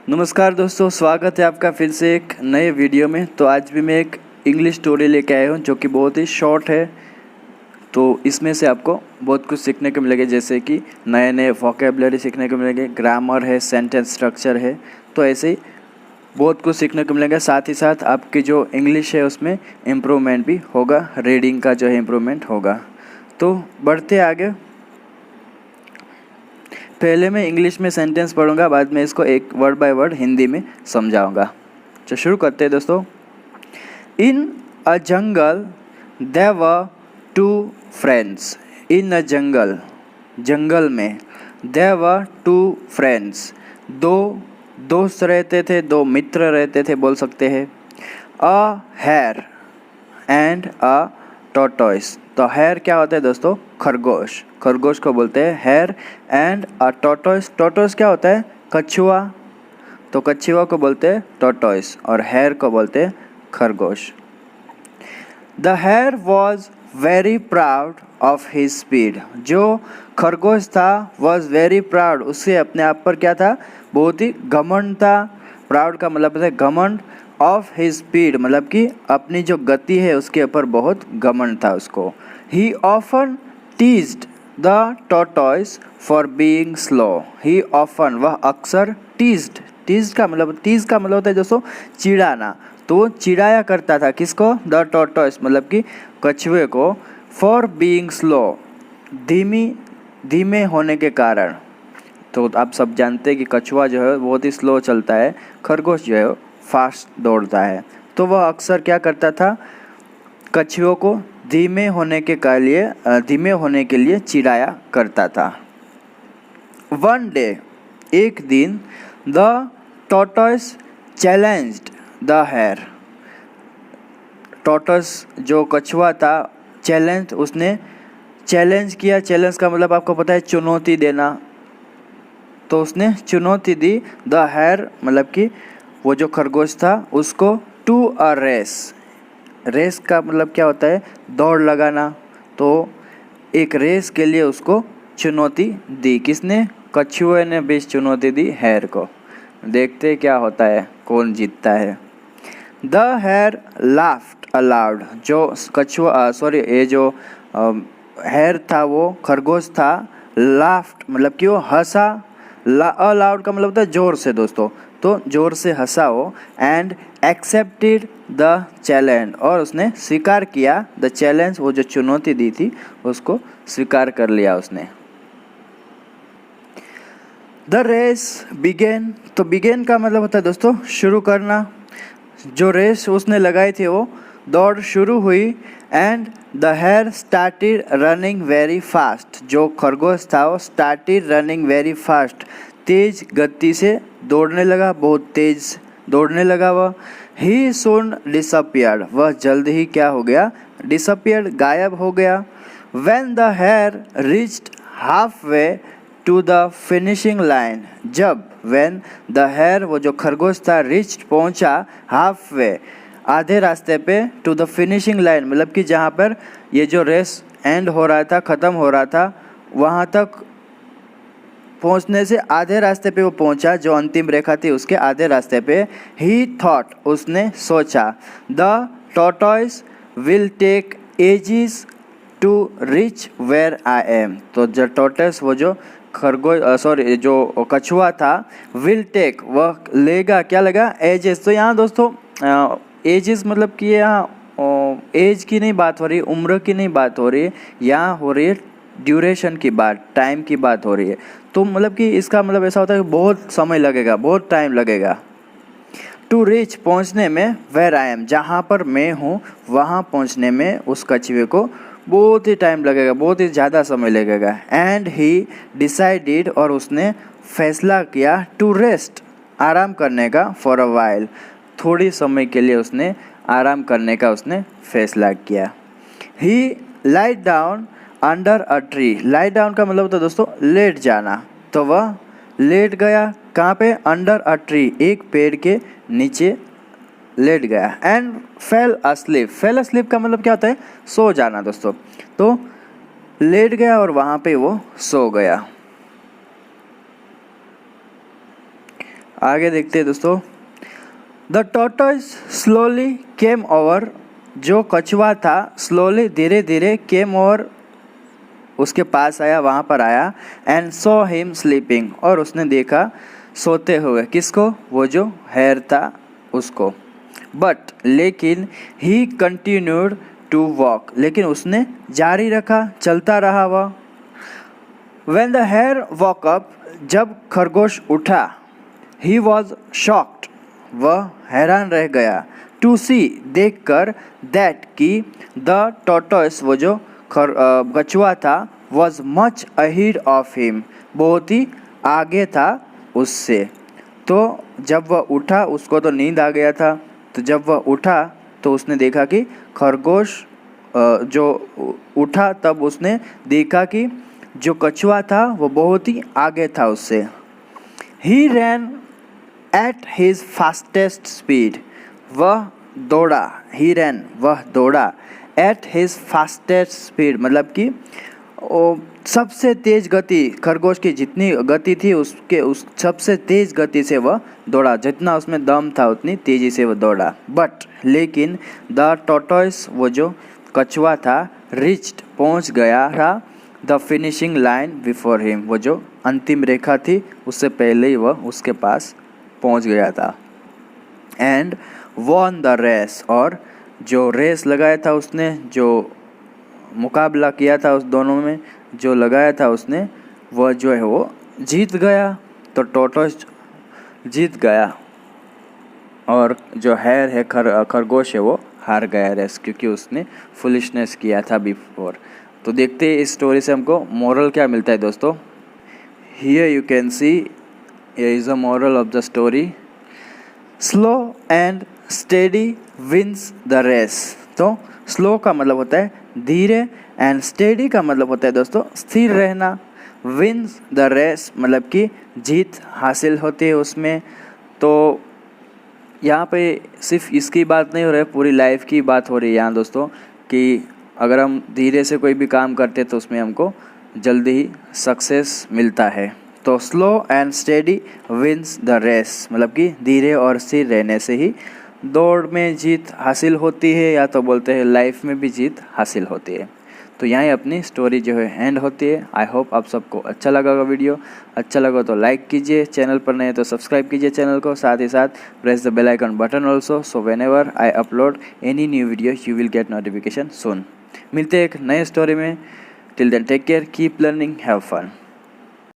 नमस्कार दोस्तों, स्वागत है आपका फिर से एक नए वीडियो में। तो आज भी मैं एक इंग्लिश स्टोरी लेके आया हूँ जो कि बहुत ही शॉर्ट है। तो इसमें से आपको बहुत कुछ सीखने को मिलेगा, जैसे कि नए नए वोकेबलरी सीखने को मिलेंगे, ग्रामर है, सेंटेंस स्ट्रक्चर है। तो ऐसे ही बहुत कुछ सीखने को मिलेगा। साथ ही साथ आपकी जो इंग्लिश है उसमें इम्प्रूवमेंट भी होगा, रीडिंग का जो है इम्प्रूवमेंट होगा। तो बढ़ते आगे। पहले मैं इंग्लिश में सेंटेंस पढ़ूंगा, बाद में इसको एक वर्ड बाय वर्ड हिंदी में समझाऊंगा। तो शुरू करते हैं दोस्तों। इन अ जंगल देयर वर टू फ्रेंड्स। इन अ जंगल, जंगल में, देयर वर टू फ्रेंड्स, दो दोस्त रहते थे, दो मित्र रहते थे बोल सकते हैं। A hare and a tortoise. तो हेयर क्या होता है दोस्तों? खरगोश। खरगोश को बोलते हैं hare. And a tortoise, tortoise क्या होता है? कछुआ। तो कछुआ को बोलते हैं टॉर्टोइस और हेयर को बोलते हैं खरगोश। The hare was very proud of his speed. जो खरगोश था वॉज वेरी प्राउड, उससे अपने आप पर क्या था? बहुत ही घमंड था। प्राउड का मतलब है घमंड। ऑफ हिज स्पीड मतलब कि अपनी जो गति है उसके ऊपर बहुत घमंड था उसको। ही often teased the tortoise for being slow. He often, वह अक्सर, टीज्ड, टीज का मतलब होता है दोस्तों चिढ़ाना। तो वो चिढ़ाया करता था किसको? द टॉर्टोइस मतलब कि कछुए को। फॉर बीइंग स्लो, धीमे होने के कारण। तो आप सब जानते हैं कि कछुआ जो है बहुत ही स्लो चलता है, खरगोश जो है फास्ट दौड़ता है। तो वह अक्सर क्या करता था? कछुओं को धीमे होने के लिए चिढ़ाया करता था। वन डे, एक दिन, the tortoise challenged the hare. Tortoise जो कछुआ था, उसने चैलेंज किया। चैलेंज का मतलब आपको पता है चुनौती देना। तो उसने चुनौती दी द हेयर मतलब कि वो जो खरगोश था उसको, टू अ रेस। रेस का मतलब क्या होता है? दौड़ लगाना। तो एक रेस के लिए उसको चुनौती दी। किसने? कछुए ने भी चुनौती दी हेयर को। देखते क्या होता है, कौन जीतता है। The hare laughed aloud. जो हेयर था, वो खरगोश था, लाफ्ड मतलब कि वो हंसा। अलाउड का मतलब होता है जोर से दोस्तों। तो जोर से हंसा वो। एंड एक्सेप्टेड द चैलेंज, और उसने स्वीकार किया द चैलेंज, वो जो चुनौती दी थी उसको स्वीकार कर लिया उसने। The race began. तो बिगेन का मतलब होता है दोस्तों शुरू करना। जो रेस उसने लगाई थी वो दौड़ शुरू हुई। And the hare started running very fast. जो खरगोश था वो स्टार्टेड रनिंग वेरी फास्ट, तेज गति से दौड़ने लगा, बहुत तेज दौड़ने लगा वह। ही सून डिसअपियर्ड, वह जल्द ही क्या हो गया? डिसअपियर्ड, गायब हो गया। When the hare reached halfway to the finishing line. जब व्हेन द हेयर, वो जो खरगोश था, रिच्ड पहुंचा, हाफ वे आधे रास्ते पे, टू द फिनिशिंग लाइन मतलब कि जहाँ पर ये जो रेस एंड हो रहा था, ख़त्म हो रहा था, वहाँ तक पहुँचने से आधे रास्ते पे वो पहुँचा, जो अंतिम रेखा थी उसके आधे रास्ते पे। ही थॉट, उसने सोचा, the tortoise will take ages to reach where I am. तो जो टॉर्टोइस, वो जो जो कछुआ था, विल टेक, वह लेगा, क्या लेगा? एजेस। तो यहाँ दोस्तों एजेस मतलब कि यहाँ एज की नहीं बात हो रही, उम्र की नहीं बात हो रही, यहाँ हो रही है ड्यूरेशन की बात, टाइम की बात हो रही है। तो मतलब कि इसका मतलब ऐसा होता है कि बहुत समय लगेगा, बहुत टाइम लगेगा। टू रीच, पहुँचने में, वेयर आई एम, जहाँ पर मैं हूँ वहाँ पहुँचने में उस कछुए को बहुत ही टाइम लगेगा, बहुत ही ज़्यादा समय लगेगा। एंड ही डिसाइडेड, और उसने फैसला किया, टू रेस्ट, आराम करने का, फॉर अ वाइल, थोड़ी समय के लिए उसने आराम करने का उसने फैसला किया। He light down under a tree. Light down का मतलब होता है दोस्तों लेट जाना। तो वह लेट गया, कहाँ पे? अंडर अ ट्री, एक पेड़ के नीचे लेट गया। And fail asleep. Fail asleep का मतलब क्या होता है? सो जाना दोस्तों। तो लेट गया और वहाँ पे वो सो गया। आगे देखते हैं दोस्तों। The tortoise slowly came over, जो कछुआ था स्लोली धीरे धीरे केम ओवर उसके पास आया, वहाँ पर आया। एंड सॉ हिम स्लीपिंग, और उसने देखा सोते हुए, किसको? वो जो हेयर था उसको। बट लेकिन ही कंटिन्यूड टू वॉक, लेकिन उसने जारी रखा, चलता रहा वह। When the hare woke up, जब खरगोश उठा, ही वॉज शॉक्ड, वह हैरान रह गया। टू सी, देख कर, दैट कि द टॉर्टोइस, वो जो कछुआ था, वॉज मच अहीड ऑफ हिम, बहुत ही आगे था उससे। तो जब वह उठा, उसको तो नींद आ गया था, तो जब वह उठा तो उसने देखा कि खरगोश जो उठा, तब उसने देखा कि जो कछुआ था वो बहुत ही आगे था उससे। ही रैन एट हिज फास्टेस्ट स्पीड, वह दौड़ा। ही रैन, वह दौड़ा। एट हिज फास्टेस्ट स्पीड मतलब कि सबसे तेज गति, खरगोश की जितनी गति थी उस सबसे तेज गति से वह दौड़ा, जितना उसमें दम था उतनी तेजी से वह दौड़ा। बट लेकिन द टॉर्टोइस, वो जो कछुआ था, रिच्ड, पहुंच गया था, the finishing line before him, वो जो अंतिम रेखा थी उससे पहले ही वह उसके पास पहुंच गया था। एंड वॉन द रेस, और जो रेस लगाया था उसने, जो मुकाबला किया था उस दोनों में जो लगाया था उसने, वह जो है वो जीत गया। तो टॉर्टोइस जीत गया, और जो हेयर है खरगोश है वो हार गया रेस, क्योंकि उसने फुलिशनेस किया था बिफोर। तो देखते हैं इस स्टोरी से हमको मोरल क्या मिलता है दोस्तों। Here you can see, here is a moral of the story. Slow and steady wins the race. तो स्लो का मतलब होता है धीरे, एंड स्टेडी का मतलब होता है दोस्तों स्थिर रहना। विंस द रेस मतलब कि जीत हासिल होती है उसमें। तो यहाँ पे सिर्फ इसकी बात नहीं हो रही है, पूरी लाइफ की बात हो रही है यहाँ दोस्तों, कि अगर हम धीरे से कोई भी काम करते हैं तो उसमें हमको जल्दी ही सक्सेस मिलता है। तो slow and steady wins the race मतलब कि धीरे और स्थिर रहने से ही दौड़ में जीत हासिल होती है, या तो बोलते हैं लाइफ में भी जीत हासिल होती है। तो यहाँ अपनी स्टोरी जो है एंड होती है। आई होप आप सबको अच्छा लगा होगा वीडियो। अच्छा लगा तो लाइक कीजिए, चैनल पर नए तो सब्सक्राइब कीजिए चैनल को, साथ ही साथ press the bell icon button also, so whenever I upload any new video you will get notification soon. मिलते हैं एक नए स्टोरी में। Till then take care, keep learning, have fun.